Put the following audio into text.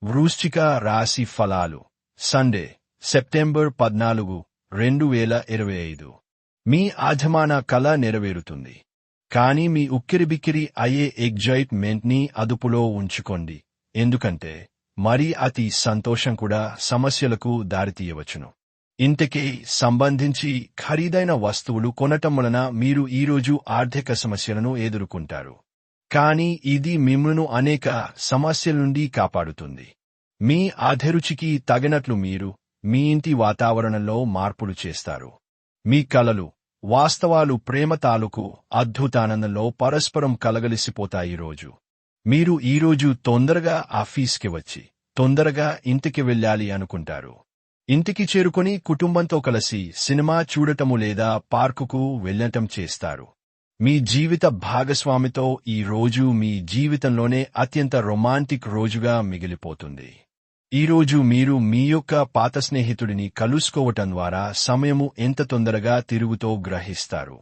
వృశ్చిక రాశి ఫలాలు సండే సెప్టెంబర్ 14, 2025. మీ ఆజమాన కల నెరవేరుతుంది. కానీ మీ ఉక్కిరిబిక్కిరి అయ్యే ఎగ్జైట్మెంట్ ని అదుపులో ఉంచుకోండి, ఎందుకంటే మరీ అతి సంతోషం కూడా సమస్యలకు దారితీయవచ్చును. ఇంటికి సంబంధించి ఖరీదైన వస్తువులు కొనటం వలన మీరు ఈరోజు ఆర్థిక సమస్యలను ఎదుర్కొంటారు. కానీ ఇది మిమ్మల్ని అనేక సమస్యల నుండి కాపాడుతుంది. మీ అభిరుచికి తగినట్లు మీరు మీ ఇంటి వాతావరణంలో మార్పులు చేస్తారు. మీ కలలు, వాస్తవాలు, ప్రేమ తాలూకు అద్భుతానందంలో పరస్పరం కలగలిసిపోతాయి. రోజు మీరు ఈరోజు తొందరగా ఆఫీస్కి వచ్చి తొందరగా ఇంటికి వెళ్ళాలి అనుకుంటారు. ఇంటికి చేరుకొని కుటుంబంతో కలిసి సినిమా చూడటము లేదా పార్కుకు వెళ్ళటం చేస్తారు. మీ జీవిత భాగస్వామితో ఈ రోజు మీ జీవితంలోనే అత్యంత రొమాంటిక్ రోజుగా మిగిలిపోతుంది. ఈరోజు మీరు మీ యొక్క పాత స్నేహితుడిని కలుసుకోవటం ద్వారా సమయము ఎంత తొందరగా తిరుగుతో గ్రహిస్తారు.